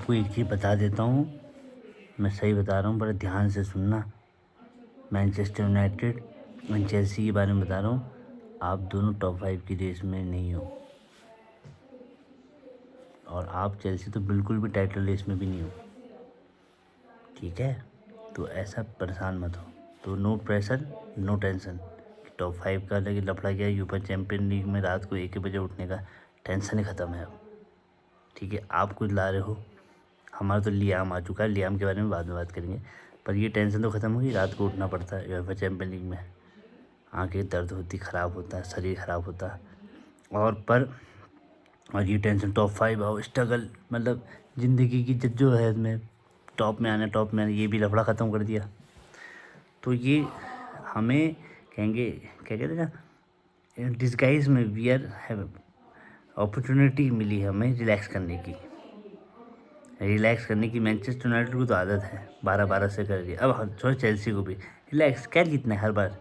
आपको एक चीज़ बता देता हूँ, मैं सही बता रहा हूँ, बड़ा ध्यान से सुनना। मैनचेस्टर यूनाइटेड और चेल्सी के बारे में बता रहा हूँ, आप दोनों टॉप 5 की रेस में नहीं हो, और आप चेल्सी तो बिल्कुल भी टाइटल रेस में भी नहीं हो, ठीक है। तो ऐसा परेशान मत हो। तो no pressure no tension. Top 5 का लेकिन लफड़ा गया, यूपा चैम्पियन लीग में रात को 1 बजे उठने का टेंशन ही ख़त्म है अब, ठीक है। आप कुछ ला रहे हो, हमारा तो लियाम आ चुका है, लियाम के बारे में बाद में बात करेंगे। पर ये टेंशन तो ख़त्म हुई, रात को उठना पड़ता है यूएफए चैम्पियन लीग में, आंखें दर्द होती, ख़राब होता है, शरीर ख़राब होता है। और ये टेंशन टॉप 5 आओ, स्ट्रगल, मतलब ज़िंदगी की जद्दोजहद में टॉप में आना, ये भी लफड़ा ख़त्म कर दिया। तो ये हमें कहेंगे, क्या कहते हैं ना, डिस्गाइज में वी आर हैव अपॉर्चुनिटी मिली है हमें रिलैक्स करने की। मैनचेस्टर यूनाइटेड को तो आदत है 12-12 से कर दिया, अब छोड़ चेल्सी को भी रिलैक्स क्या जीतना है हर बार,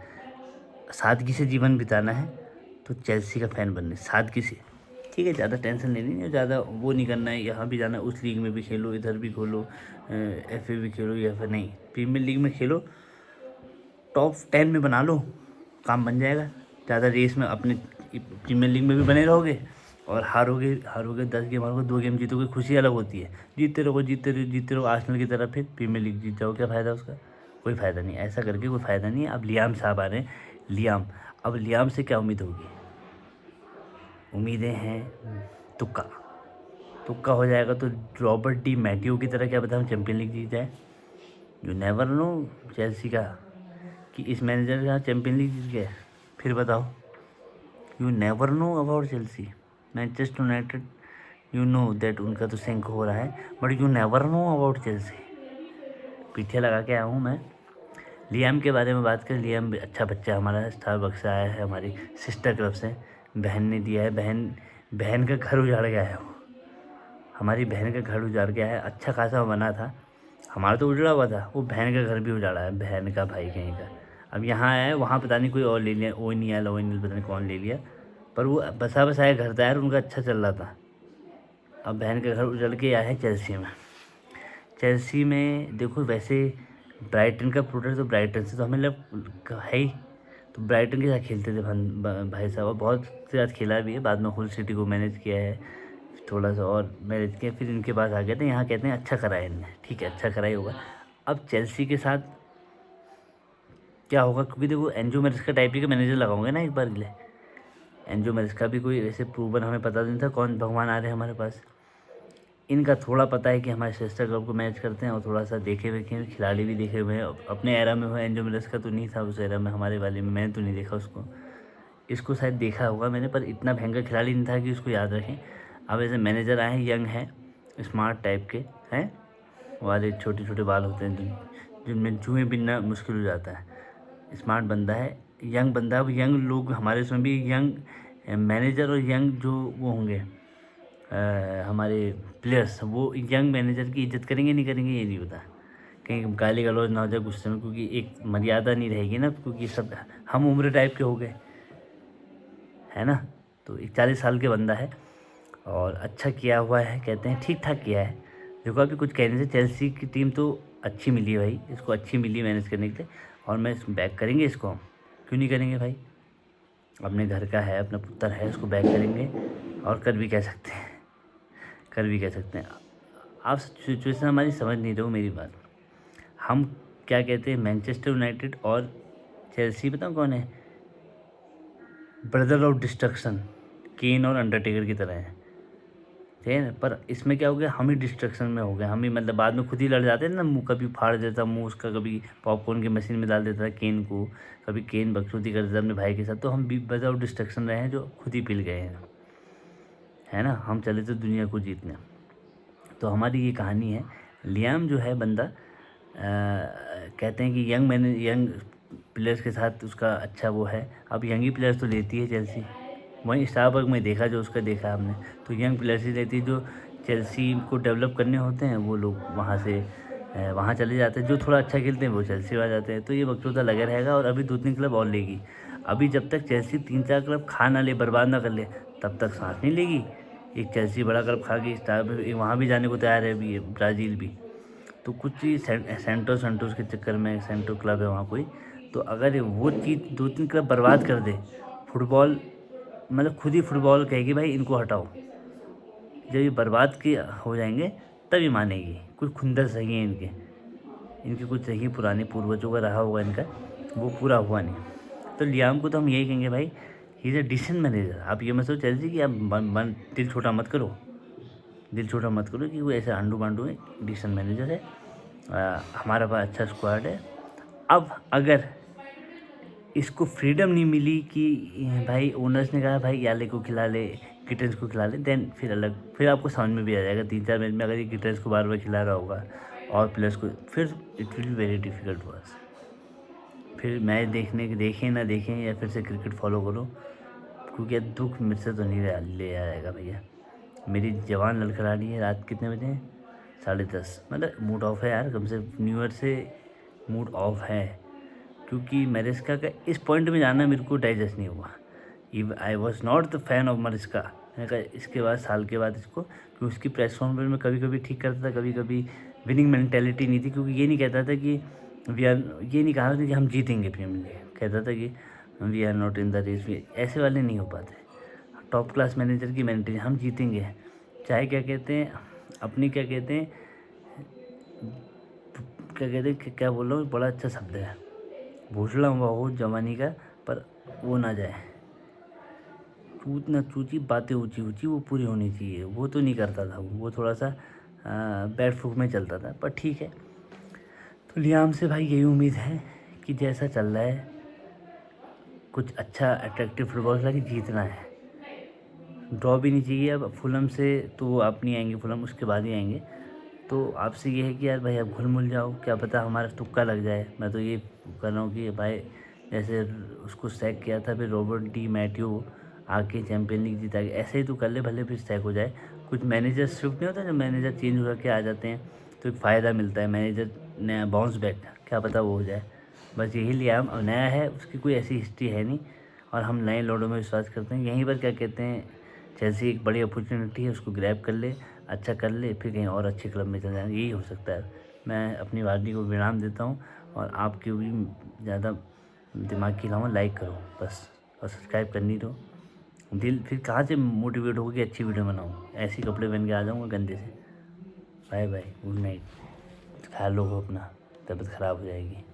सादगी से जीवन बिताना है, तो चेल्सी का फ़ैन बनने सादगी से, ठीक है। ज़्यादा टेंशन लेनी नहीं, ज़्यादा वो नहीं करना है, यहाँ भी जाना, उस लीग में भी खेलो, इधर भी खोलो, FA भी खेलो, या फिर नहीं प्रीमियर लीग में खेलो, टॉप 10 में बना लो, काम बन जाएगा। ज़्यादा रेस में अपने प्रीमियर लीग में भी बने रहोगे, और हारोगे 10 गेम हारोगे, 2 गेम जीतोगे, खुशी अलग होती है। जीतते रहो आर्सेनल की तरह, फिर प्रीमियर लीग जीत जाओ, क्या फ़ायदा उसका, कोई फ़ायदा नहीं, ऐसा करके कोई फ़ायदा नहीं है। अब लियाम साहब आ रहे हैं, अब लियाम से क्या उम्मीद होगी, उम्मीदें हैं तुक्का हो जाएगा, तो रॉबर्ट डी मैटियो की तरह क्या पता हम चैम्पियन लीग जीत जाए। यू नेवर नो चेल्सी का कि इस मैनेजर के साथ चैम्पियन लीग जीत गए, फिर बताओ। You never know about Chelsea. Manchester United, you know that उनका तो सिंक हो रहा है, but you never know about Chelsea. पीछे लगा के आया हूँ मैं। लियाम के बारे में बात करें, लियाम भी अच्छा बच्चा हमारा, स्टारबक्स से आया है, हमारी सिस्टर क्लब से, बहन ने दिया है, बहन का घर उजाड़ गया है वो, हमारी बहन का घर उजाड़ गया है, अच्छा खासा बना था, हमारा तो उजड़ा हुआ था, वो बहन का घर भी उजाड़ा है, बहन का भाई कहीं का। अब यहाँ आया है, वहाँ पता नहीं कोई और ले लिया, ओनियल पता नहीं कौन ले लिया, पर वो बसाया घर था यार, उनका अच्छा चल रहा था। अब बहन का घर उजड़ के आया है चेल्सी में देखो, वैसे ब्राइटन का प्रोडक्ट, तो ब्राइटन से तो हमें है ही, तो ब्राइटन के साथ खेलते थे भाई साहब, बहुत से साथ खेला भी है, बाद में हुल सिटी को मैनेज किया है, थोड़ा सा और मैनेज किया, फिर इनके पास आ गए थे, यहाँ कहते हैं अच्छा करा है इनने, ठीक है, अच्छा करा ही होगा। अब चेल्सी के साथ क्या होगा, क्योंकि देखो एंजो मैरेस्का टाइप के मैनेजर लगाओगे ना एक बार के लिए, एंजो मैरेस्का भी कोई ऐसे प्रूवन हमें पता नहीं था कौन भगवान आ रहे हैं हमारे पास, इनका थोड़ा पता है कि हमारे सिस्टर क्लब को मैच करते हैं, और थोड़ा सा देखे हुए खिलाड़ी भी देखे हुए हैं, अपने एरा में हुआ, एंजो मैरेस्का तो नहीं था उस एरा में, हमारे वाले में मैंने तो नहीं देखा उसको, इसको शायद देखा होगा मैंने, पर इतना भयंकर खिलाड़ी नहीं था कि उसको याद रखें। अब ऐसे मैनेजर आए हैं, यंग है, स्मार्ट टाइप के हैं, वाले छोटे छोटे बाल होते हैं जिनमें जुएँ बिनना मुश्किल हो जाता है, स्मार्ट बंदा है, यंग बंदा है। अब यंग लोग हमारे इसमें भी यंग मैनेजर और यंग जो वो होंगे हमारे प्लेयर्स, वो यंग मैनेजर की इज्जत करेंगे नहीं करेंगे ये नहीं पता, कहीं गाली गलौज ना हो जाए गुस्से में, क्योंकि एक मर्यादा नहीं रहेगी ना, क्योंकि सब हम उम्र टाइप के हो गए, है ना। तो 41 साल के बंदा है, और अच्छा किया हुआ है, कहते हैं ठीक ठाक किया है। देखो अभी कुछ कहने से, चेल्सी की टीम तो अच्छी मिली है भाई, इसको अच्छी मिली है मैनेज करने के लिए, और मैं बैक करेंगे इसको, हम क्यों नहीं करेंगे भाई, अपने घर का है, अपना पुत्र है, इसको बैक करेंगे, और कर भी कह सकते हैं। आप सिचुएशन हमारी समझ नहीं रहे हो मेरी बात। हम क्या कहते हैं, मैनचेस्टर यूनाइटेड और चेल्सी बताओ कौन है, ब्रदर ऑफ डिस्ट्रक्शन, केन और अंडरटेकर की तरह है, ठीक है ना। पर इसमें क्या हो गया, हम ही डिस्ट्रक्शन में हो गए, हम ही मतलब बाद में खुद ही लड़ जाते थे ना, मुँह कभी फाड़ देता मुँह उसका, कभी पॉपकॉर्न की मशीन में डाल देता था केन को, कभी केन बकचोदी कर देता अपने भाई के साथ, तो हम भी ब्रदर ऑफ डिस्ट्रक्शन रहे हैं, जो खुद ही पिल गए हैं, है ना। हम चले थे दुनिया को जीतने, तो हमारी ये कहानी है। लियाम जो है बंदा कहते हैं कि यंग प्लेयर्स के साथ उसका अच्छा वो है, अब यंग ही प्लेयर्स तो लेती है चेल्सी, वहीं स्टारबर्ग में देखा जो उसका देखा हमने, तो यंग प्लेयर्स ही लेती है, जो चेल्सी को डेवलप करने होते हैं वो लोग वहाँ से वहाँ चले जाते हैं, जो थोड़ा अच्छा खेलते हैं वो चेल्सी आ जाते हैं, तो ये बकचोदा लगा रहेगा, और अभी 2-3 क्लब और लेगी। अभी जब तक चेल्सी 3-4 क्लब खा ना ले, बर्बाद ना कर ले, तब तक सांस नहीं लेगी, एक चेल्सी बड़ा क्लब खा के स्टार वहाँ भी जाने को तैयार है अभी ये ब्राज़ील भी। तो कुछ चीज़ सेंटोस के चक्कर में, सेंटो क्लब है वहाँ कोई, तो अगर वो चीज़ 2-3 क्लब बर्बाद कर दे, फुटबॉल मतलब खुद ही फुटबॉल कहेगी भाई इनको हटाओ। जब ये बर्बाद के हो जाएंगे तब ये मानेगी। कुछ खुंदस सही है इनके कुछ सही पुराने पूर्वजों का रहा होगा इनका, वो पूरा हुआ नहीं। तो लियाम को तो हम यही कहेंगे भाई, he is a decision manager. आप ये मत सोचो चेल्सी कि आप दिल छोटा मत करो, कि वो ऐसे आंडू बांडू है। डिसीजन मैनेजर है। हमारे पास अच्छा स्क्वाड है। अब अगर इसको फ्रीडम नहीं मिली कि भाई ओनर्स ने कहा भाई याले को खिला ले, किटन्स को खिला ले, देन फिर आपको समझ में भी आ जाएगा 3-4 मैच में अगर ये किटन्स को बार बार खिला रहा होगा और प्लेयर्स को, फिर it will be very difficult for us. फिर मैच देखें ना देखें या फिर से क्रिकेट फॉलो करो, क्योंकि दुख मेरे से तो नहीं ले आएगा भैया। मेरी जवान लड़खड़ा रही है। रात कितने बजे हैं? 10:30। मतलब मूड ऑफ है यार, कम से न्यू ईयर से मूड ऑफ है, क्योंकि मरिस्का का इस पॉइंट में जाना मेरे को डाइजेस्ट नहीं हुआ। I was not the fan of Mariska. मैंने कहा इसके बाद साल के बाद इसको, क्योंकि उसकी प्रेस कॉन्फ्रेंस में कभी कभी ठीक करता था, कभी कभी विनिंग मैंटेलिटी नहीं थी, क्योंकि ये नहीं कहता था कि ये नहीं कहा था कि हम जीतेंगे प्रीमियर लीग, कहता था कि we are not in the race. ऐसे वाले नहीं हो पाते। टॉप क्लास मैनेजर की मैंटेलिटी, हम जीतेंगे, चाहे क्या कहते हैं अपनी, क्या कहते हैं क्या बोल रहा हूँ, बड़ा अच्छा शब्द है, भूसड़ा हुआ हो जवानी का, पर वो ना जाए, चूत ना चूची, बातें ऊंची ऊंची वो पूरी होनी चाहिए। वो तो नहीं करता था, वो थोड़ा सा बैड फूक में चलता था, पर ठीक है। तो लियाम से भाई यही उम्मीद है कि जैसा चल रहा है कुछ अच्छा अट्रैक्टिव फुटबॉल खेला, कि जीतना है, ड्रॉ भी नहीं चाहिए। अब फुलम से तो वो आप नहीं आएंगे, फुलम उसके बाद ही आएंगे। तो आपसे ये है कि यार भाई आप घुल मिल जाओ, क्या पता हमारा तुक्का लग जाए। मैं तो ये कर रहा हूँ कि भाई जैसे उसको सैक किया था, फिर रॉबर्ट डी मैथ्यू आके चैम्पियन लीग जीता, ऐसे ही तो कर ले, भले फिर सैक हो जाए। कुछ मैनेजर शिफ्ट नहीं होता, जब मैनेजर चेंज हो के आ जाते हैं तो एक फ़ायदा मिलता है, मैनेजर नया बाउंस बैक, क्या पता वो हो जाए। बस यही लिया, हम नया है, उसकी कोई ऐसी हिस्ट्री है नहीं, और हम नए लॉर्डों में विश्वास करते हैं। यहीं पर क्या कहते हैं, चेल्सी एक बड़ी अपॉर्चुनिटी है, उसको ग्रैब कर ले, अच्छा कर ले, फिर कहीं और अच्छे क्लब में चल जाए, यही हो सकता है। मैं अपनी वार्डी को विराम देता हूँ, और आपकी भी ज़्यादा दिमाग की लाऊँ, लाइक करो बस, और सब्सक्राइब करनी दो। दिल फिर कहाँ से मोटिवेट होगा कि अच्छी वीडियो बनाऊँ, ऐसे कपड़े पहन के आ जाऊँगा गंदे से। बाय बाय, गुड नाइट, ख्याल रखो अपना, तबीयत ख़राब हो जाएगी।